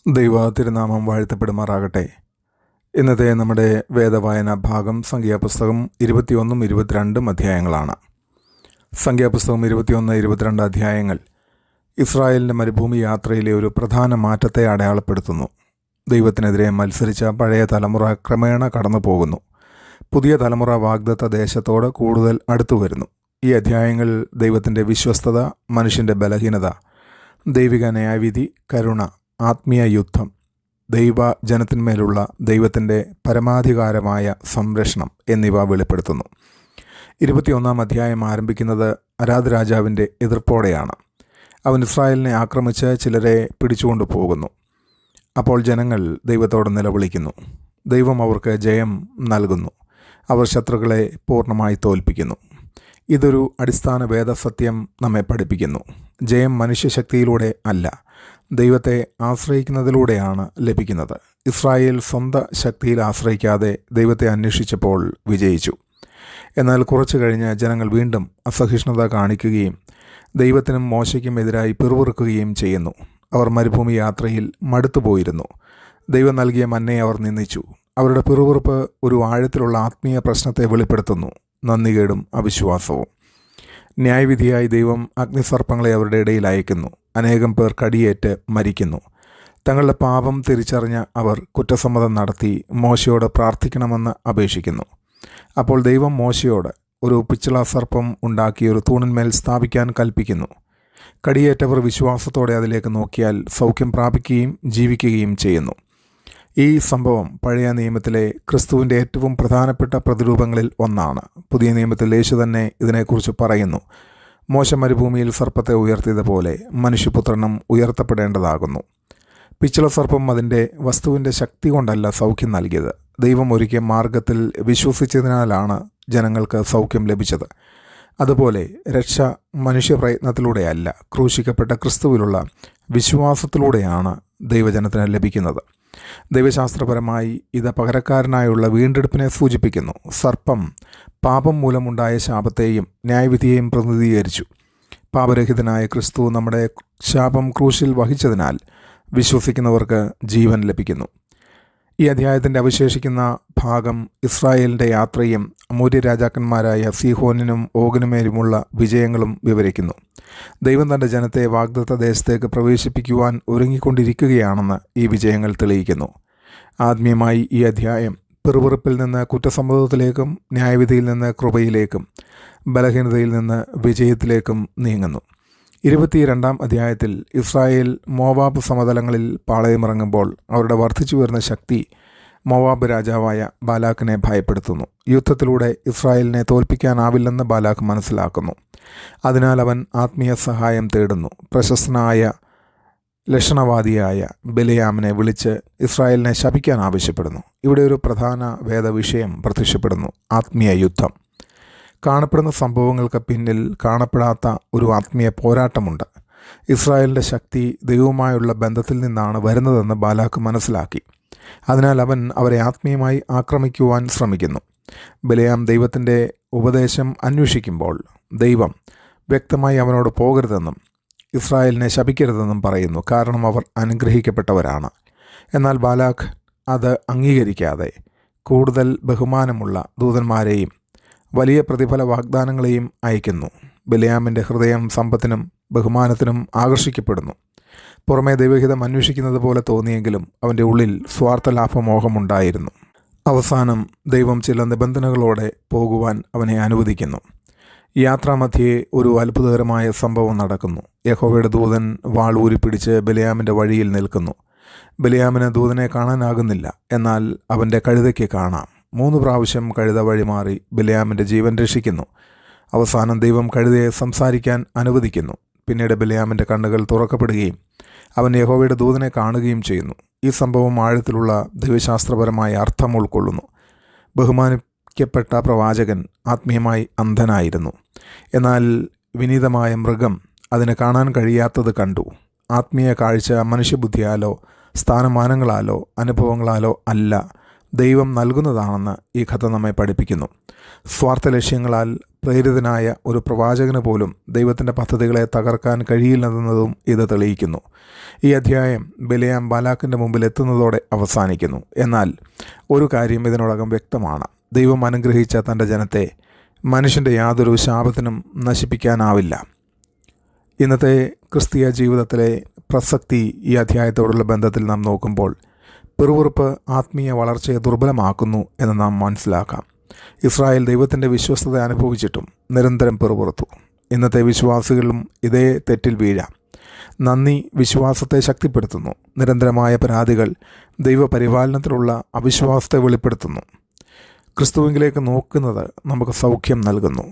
ദൈവ തിരുനാമം വാഴ്ത്തപ്പെടുമാറാകട്ടെ. ഇന്നത്തെ നമ്മുടെ വേദവായന ഭാഗം സംഖ്യാപുസ്തകം 21, 22 അധ്യായങ്ങളാണ്. സംഖ്യാപുസ്തകം 21, 22 അധ്യായങ്ങൾ ഇസ്രായേലിൻ്റെ മരുഭൂമി യാത്രയിലെ ഒരു പ്രധാന മാറ്റത്തെ അടയാളപ്പെടുത്തുന്നു. ദൈവത്തിനെതിരെ മത്സരിച്ച പഴയ തലമുറ ക്രമേണ കടന്നു പോകുന്നു. പുതിയ തലമുറ വാഗ്ദത്ത ദേശത്തോട് കൂടുതൽ അടുത്തു വരുന്നു. ഈ അധ്യായങ്ങൾ ദൈവത്തിൻ്റെ വിശ്വസ്തത, മനുഷ്യൻ്റെ ബലഹീനത, ദൈവിക ന്യായവിധി, കരുണ, ആത്മീയ യുദ്ധം, ദൈവ ജനത്തിന്മേലുള്ള ദൈവത്തിൻ്റെ പരമാധികാരമായ സംരക്ഷണം എന്നിവ വെളിപ്പെടുത്തുന്നു. 21 അധ്യായം ആരംഭിക്കുന്നത് അരാദ് രാജാവിൻ്റെ എതിർപ്പോടെയാണ്. അവൻ ഇസ്രായേലിനെ ആക്രമിച്ച് ചിലരെ പിടിച്ചുകൊണ്ടു പോകുന്നു. അപ്പോൾ ജനങ്ങൾ ദൈവത്തോട് നിലവിളിക്കുന്നു. ദൈവം അവർക്ക് ജയം നൽകുന്നു. അവർ ശത്രുക്കളെ പൂർണ്ണമായി തോൽപ്പിക്കുന്നു. ഇതൊരു അടിസ്ഥാന വേദസത്യം നമ്മെ പഠിപ്പിക്കുന്നു. ജയം മനുഷ്യശക്തിയിലൂടെ അല്ല, ദൈവത്തെ ആശ്രയിക്കുന്നതിലൂടെയാണ് ലഭിക്കുന്നത്. ഇസ്രായേൽ സ്വന്തം ശക്തിയിൽ ആശ്രയിക്കാതെ ദൈവത്തെ അന്വേഷിച്ചപ്പോൾ വിജയിച്ചു. എന്നാൽ കുറച്ചു കഴിഞ്ഞ് ജനങ്ങൾ വീണ്ടും അസഹിഷ്ണുത കാണിക്കുകയും ദൈവത്തിനും മോശയ്ക്കും എതിരായി പിറുപിറുക്കുകയും ചെയ്യുന്നു. അവർ മരുഭൂമി യാത്രയിൽ മടുത്തുപോയിരുന്നു. ദൈവം നൽകിയ മന്നയെ അവർ നിന്ദിച്ചു. അവരുടെ പിറുപിറുപ്പ് ഒരു ആഴത്തിലുള്ള ആത്മീയ പ്രശ്നത്തെ വെളിപ്പെടുത്തുന്നു: നന്ദികേടും അവിശ്വാസവും. ന്യായവിധിയായി ദൈവം അഗ്നിസർപ്പങ്ങളെ അവരുടെ ഇടയിൽ അയക്കുന്നു. അനേകം പേർ കടിയേറ്റ് മരിക്കുന്നു. തങ്ങളുടെ പാപം തിരിച്ചറിഞ്ഞ അവർ കുറ്റസമ്മതം നടത്തി മോശയോട് പ്രാർത്ഥിക്കണമെന്ന് അപേക്ഷിക്കുന്നു. അപ്പോൾ ദൈവം മോശയോട് ഒരു പിച്ചള സർപ്പം ഉണ്ടാക്കി ഒരു തൂണിന്മേൽ സ്ഥാപിക്കാൻ കൽപ്പിക്കുന്നു. കടിയേറ്റവർ വിശ്വാസത്തോടെ അതിലേക്ക് നോക്കിയാൽ സൗഖ്യം പ്രാപിക്കുകയും ജീവിക്കുകയും ചെയ്യുന്നു. ഈ സംഭവം പഴയ നിയമത്തിലെ ക്രിസ്തുവിൻ്റെ ഏറ്റവും പ്രധാനപ്പെട്ട പ്രതിരൂപങ്ങളിൽ ഒന്നാണ്. പുതിയ നിയമത്തിൽ യേശു തന്നെ ഇതിനെക്കുറിച്ച് പറയുന്നു: മോശ മരുഭൂമിയിൽ സർപ്പത്തെ ഉയർത്തിയതുപോലെ മനുഷ്യപുത്രനും ഉയർത്തപ്പെടേണ്ടതാകുന്നു. പിച്ചള സർപ്പം അതിൻ്റെ വസ്തുവിൻ്റെ ശക്തി കൊണ്ടല്ല സൗഖ്യം നൽകിയത്. ദൈവം ഒരുക്കിയ മാർഗത്തിൽ വിശ്വസിച്ചതിനാലാണ് ജനങ്ങൾക്ക് സൗഖ്യം ലഭിച്ചത്. അതുപോലെ രക്ഷ മനുഷ്യപ്രയത്നത്തിലൂടെയല്ല, ക്രൂശിക്കപ്പെട്ട ക്രിസ്തുവിലുള്ള വിശ്വാസത്തിലൂടെയാണ് ദൈവജനത്തിന് ലഭിക്കുന്നത്. ദൈവശാസ്ത്രപരമായി ഇത് പകരക്കാരനായുള്ള വീണ്ടെടുപ്പിനെ സൂചിപ്പിക്കുന്നു. സർപ്പം പാപം മൂലമുണ്ടായ ശാപത്തെയും ന്യായവിധിയെയും പ്രതിനിധീകരിച്ചു. പാപരഹിതനായ ക്രിസ്തു നമ്മുടെ ശാപം ക്രൂശിൽ വഹിച്ചതിനാൽ വിശ്വസിക്കുന്നവർക്ക് ജീവൻ ലഭിക്കുന്നു. ഈ അധ്യായത്തിൻ്റെ അവശേഷിക്കുന്ന ഭാഗം ഇസ്രായേലിൻ്റെ യാത്രയും അമോര്യ രാജാക്കന്മാരായ സീഹോനിനും ഓഗിനുമേലുമുള്ള വിജയങ്ങളും വിവരിക്കുന്നു. ദൈവം തൻ്റെ ജനത്തെ വാഗ്ദത്ത ദേശത്തേക്ക് പ്രവേശിപ്പിക്കുവാൻ ഒരുങ്ങിക്കൊണ്ടിരിക്കുകയാണെന്ന് ഈ വിജയങ്ങൾ തെളിയിക്കുന്നു. ആത്മീയമായി ഈ അധ്യായം പിറുപിറുപ്പിൽ നിന്ന് കുറ്റസമ്മതത്തിലേക്കും ന്യായവിധിയിൽ നിന്ന് കൃപയിലേക്കും ബലഹീനതയിൽ നിന്ന് വിജയത്തിലേക്കും നീങ്ങുന്നു. 22 അധ്യായത്തിൽ ഇസ്രായേൽ മോവാബ് സമതലങ്ങളിൽ പാളയമിറങ്ങുമ്പോൾ അവരുടെ വർദ്ധിച്ചു വരുന്ന ശക്തി മോവാബ് രാജാവായ ബാലാക്കിനെ ഭയപ്പെടുത്തുന്നു. യുദ്ധത്തിലൂടെ ഇസ്രായേലിനെ തോൽപ്പിക്കാനാവില്ലെന്ന് ബാലാക്ക് മനസ്സിലാക്കുന്നു. അതിനാൽ അവൻ ആത്മീയ സഹായം തേടുന്നു. പ്രശസ്തനായ ലക്ഷണവാദിയായ ബിലെയാമിനെ വിളിച്ച് ഇസ്രായേലിനെ ശപിക്കാൻ ആവശ്യപ്പെടുന്നു. ഇവിടെ ഒരു പ്രധാന വേദവിഷയം പ്രത്യക്ഷപ്പെടുന്നു: ആത്മീയ യുദ്ധം. കാണപ്പെടുന്ന സംഭവങ്ങൾക്ക് പിന്നിൽ കാണപ്പെടാത്ത ഒരു ആത്മീയ പോരാട്ടമുണ്ട്. ഇസ്രായേലിൻ്റെ ശക്തി ദൈവവുമായുള്ള ബന്ധത്തിൽ നിന്നാണ് വരുന്നതെന്ന് ബാലാക്ക് മനസ്സിലാക്കി. അതിനാൽ അവൻ അവരെ ആത്മീയമായി ആക്രമിക്കുവാൻ ശ്രമിക്കുന്നു. ബിലെയാം ദൈവത്തിൻ്റെ ഉപദേശം അന്വേഷിക്കുമ്പോൾ ദൈവം വ്യക്തമായി അവനോട് പോകരുതെന്നും ഇസ്രായേലിനെ ശപിക്കരുതെന്നും പറയുന്നു. കാരണം അവർ അനുഗ്രഹിക്കപ്പെട്ടവരാണ്. എന്നാൽ ബാലാക്ക് അത് അംഗീകരിക്കാതെ കൂടുതൽ ബഹുമാനമുള്ള ദൂതന്മാരെയും വലിയ പ്രതിഫല വാഗ്ദാനങ്ങളെയും അയക്കുന്നു. ബിലെയാമിൻ്റെ ഹൃദയം സമ്പത്തിനും ബഹുമാനത്തിനും ആകർഷിക്കപ്പെടുന്നു. പുറമേ ദൈവഹിതം അന്വേഷിക്കുന്നത് പോലെ തോന്നിയെങ്കിലും അവൻ്റെ ഉള്ളിൽ സ്വാർത്ഥ ലാഭമോഹമുണ്ടായിരുന്നു. അവസാനം ദൈവം ചില നിബന്ധനകളോടെ പോകുവാൻ അവനെ അനുവദിക്കുന്നു. യാത്രാമധ്യേ ഒരു അത്ഭുതകരമായ സംഭവം നടക്കുന്നു. യഹോവയുടെ ദൂതൻ വാൾ ഊരിപ്പിടിച്ച് ബിലെയാമിൻ്റെ വഴിയിൽ നിൽക്കുന്നു. ബിലെയാമിന് ദൂതനെ കാണാനാകുന്നില്ല. എന്നാൽ അവൻ്റെ കഴുതയ്ക്ക് കാണാം. 3 പ്രാവശ്യം കഴുത വഴിമാറി ബിലെയാമിൻ്റെ ജീവൻ രക്ഷിക്കുന്നു. അവസാനം ദൈവം കഴുതയെ സംസാരിക്കാൻ അനുവദിക്കുന്നു. പിന്നീട് ബിലെയാമിൻ്റെ കണ്ണുകൾ തുറക്കപ്പെടുകയും അവൻ യഹോവയുടെ ദൂതനെ കാണുകയും ചെയ്യുന്നു. ഈ സംഭവം ആഴത്തിലുള്ള ദൈവശാസ്ത്രപരമായ അർത്ഥം ഉൾക്കൊള്ളുന്നു. ബഹുമാനിക്കപ്പെട്ട പ്രവാചകൻ ആത്മീയമായി അന്ധനായിരുന്നു. എന്നാൽ വിനീതമായ മൃഗം അതിന് കാണാൻ കഴിയാത്തത് കണ്ടു. ആത്മീയ കാഴ്ച മനുഷ്യബുദ്ധിയാലോ സ്ഥാനമാനങ്ങളാലോ അനുഭവങ്ങളാലോ അല്ല, ദൈവം നൽകുന്നതാണെന്ന് ഈ കഥ നമ്മെ പഠിപ്പിക്കുന്നു. സ്വാർത്ഥ ലക്ഷ്യങ്ങളാൽ പ്രേരിതനായ ഒരു പ്രവാചകന് പോലും ദൈവത്തിൻ്റെ പദ്ധതികളെ തകർക്കാൻ കഴിയില്ലെന്നതും ഇത് തെളിയിക്കുന്നു. ഈ അധ്യായം ബിലെയാം ബാലാക്കിൻ്റെ മുമ്പിൽ എത്തുന്നതോടെ അവസാനിക്കുന്നു. എന്നാൽ ഒരു കാര്യം ഇതിനോടകം വ്യക്തമാണ്: ദൈവം അനുഗ്രഹിച്ച തൻ്റെ ജനത്തെ മനുഷ്യൻ്റെ യാതൊരു ശാപത്തിനും നശിപ്പിക്കാനാവില്ല. ഇന്നത്തെ ക്രിസ്തീയ ജീവിതത്തിലെ പ്രസക്തി ഈ അധ്യായത്തോടുള്ള ബന്ധത്തിൽ നാം നോക്കുമ്പോൾ പിറുപിറുപ്പ് ആത്മീയ വളർച്ചയെ ദുർബലമാക്കുന്നു എന്ന് നാം മനസ്സിലാക്കാം. ഇസ്രായേൽ ദൈവത്തിൻ്റെ വിശ്വസ്തത അനുഭവിച്ചിട്ടും നിരന്തരം പിറുപിറുത്തു. ഇന്നത്തെ വിശ്വാസികളും ഇതേ തെറ്റിൽ വീഴാം. നന്ദി വിശ്വാസത്തെ ശക്തിപ്പെടുത്തുന്നു. നിരന്തരമായ പരാതികൾ ദൈവപരിപാലനത്തിലുള്ള അവിശ്വാസത്തെ വെളിപ്പെടുത്തുന്നു. ക്രിസ്തുവിലേക്ക് നോക്കുന്നത് നമുക്ക് സൗഖ്യം നൽകുന്നു.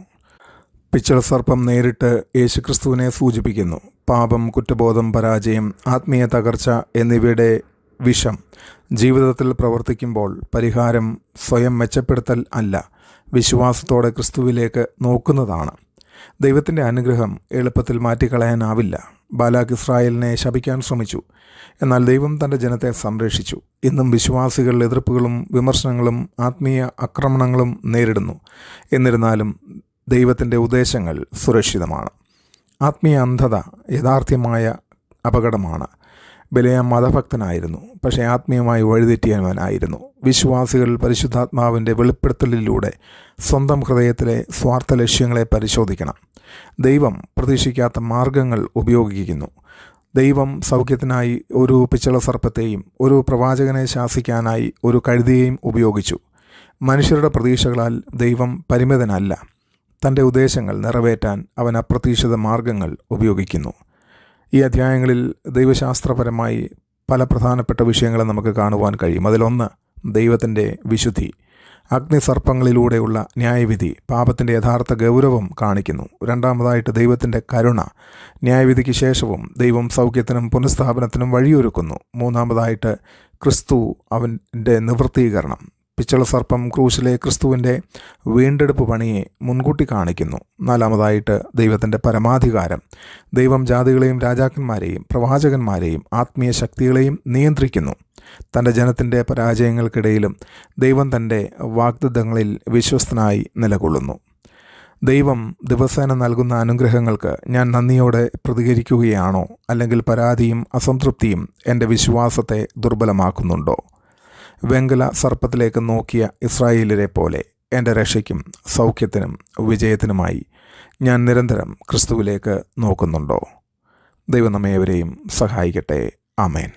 പിച്ചള സർപ്പം നേരിട്ട് യേശുക്രിസ്തുവിനെ സൂചിപ്പിക്കുന്നു. പാപം, കുറ്റബോധം, പരാജയം, ആത്മീയ തകർച്ച എന്നിവയുടെ വിഷം ജീവിതത്തിൽ പ്രവർത്തിക്കുമ്പോൾ പരിഹാരം സ്വയം മെച്ചപ്പെടുത്തൽ അല്ല, വിശ്വാസത്തോടെ ക്രിസ്തുവിലേക്ക് നോക്കുന്നതാണ്. ദൈവത്തിൻ്റെ അനുഗ്രഹം എളുപ്പത്തിൽ മാറ്റിക്കളയാനാവില്ല. ബാലാക്ക് ഇസ്രായേലിനെ ശപിക്കാൻ ശ്രമിച്ചു. എന്നാൽ ദൈവം തൻ്റെ ജനത്തെ സംരക്ഷിച്ചു. ഇന്നും വിശ്വാസികൾ എതിർപ്പുകളും വിമർശനങ്ങളും ആത്മീയ ആക്രമണങ്ങളും നേരിടുന്നു. എന്നിരുന്നാലും ദൈവത്തിൻ്റെ ഉദ്ദേശങ്ങൾ സുരക്ഷിതമാണ്. ആത്മീയ അന്ധത യഥാർത്ഥമായ അപകടമാണ്. ബിലെയാം മതഭക്തനായിരുന്നു, പക്ഷേ ആത്മീയമായി വഴിതെറ്റിയവനായിരുന്നു. വിശ്വാസികൾ പരിശുദ്ധാത്മാവിൻ്റെ വെളിപ്പെടുത്തലിലൂടെ സ്വന്തം ഹൃദയത്തിലെ സ്വാർത്ഥ ലക്ഷ്യങ്ങളെ പരിശോധിക്കണം. ദൈവം പ്രതീക്ഷിക്കാത്ത മാർഗങ്ങൾ ഉപയോഗിക്കുന്നു. ദൈവം സൗഖ്യത്തിനായി ഒരു പിച്ചള സർപ്പത്തെയും ഒരു പ്രവാചകനെ ശാസിക്കാനായി ഒരു കഴുതയെയും ഉപയോഗിച്ചു. മനുഷ്യരുടെ പ്രതീക്ഷകളാൽ ദൈവം പരിമിതനല്ല. തൻ്റെ ഉദ്ദേശങ്ങൾ നിറവേറ്റാൻ അവൻ അപ്രതീക്ഷിത മാർഗങ്ങൾ ഉപയോഗിക്കുന്നു. ഈ അധ്യായങ്ങളിൽ ദൈവശാസ്ത്രപരമായി പല പ്രധാനപ്പെട്ട വിഷയങ്ങളും നമുക്ക് കാണുവാൻ കഴിയും. അതിലൊന്ന് ദൈവത്തിൻ്റെ വിശുദ്ധി. അഗ്നിസർപ്പങ്ങളിലൂടെയുള്ള ന്യായവിധി പാപത്തിൻ്റെ യഥാർത്ഥ ഗൗരവം കാണിക്കുന്നു. രണ്ടാമതായിട്ട് ദൈവത്തിൻ്റെ കരുണ. ന്യായവിധിക്ക് ശേഷവും ദൈവം സൗഖ്യത്തിനും പുനഃസ്ഥാപനത്തിനും വഴിയൊരുക്കുന്നു. മൂന്നാമതായിട്ട് ക്രിസ്തു, അവൻ്റെ നിവൃത്തീകരണം. പിച്ചള സർപ്പം ക്രൂശിലെ ക്രിസ്തുവിൻ്റെ വീണ്ടെടുപ്പ് പണിയെ മുൻകൂട്ടി കാണിക്കുന്നു. നാലാമതായിട്ട് ദൈവത്തിൻ്റെ പരമാധികാരം. ദൈവം ജാതികളെയും രാജാക്കന്മാരെയും പ്രവാചകന്മാരെയും ആത്മീയ ശക്തികളെയും നിയന്ത്രിക്കുന്നു. തൻ്റെ ജനത്തിൻ്റെ പരാജയങ്ങൾക്കിടയിലും ദൈവം തൻ്റെ വാഗ്ദത്തങ്ങളിൽ വിശ്വസ്തനായി നിലകൊള്ളുന്നു. ദൈവം ദിവസേന നൽകുന്ന അനുഗ്രഹങ്ങൾക്ക് ഞാൻ നന്ദിയോടെ പ്രതികരിക്കുകയാണോ, അല്ലെങ്കിൽ പരാതിയും അസംതൃപ്തിയും എൻ്റെ വിശ്വാസത്തെ ദുർബലമാക്കുന്നുണ്ടോ? വെങ്കല സർപ്പത്തിലേക്ക് നോക്കിയ ഇസ്രായേലിനെ പോലെ എൻ്റെ രക്ഷയ്ക്കും സൗഖ്യത്തിനും വിജയത്തിനുമായി ഞാൻ നിരന്തരം ക്രിസ്തുവിലേക്ക് നോക്കുന്നുണ്ടോ? ദൈവം നമ്മേവരെയും സഹായിക്കട്ടെ. ആമേൻ.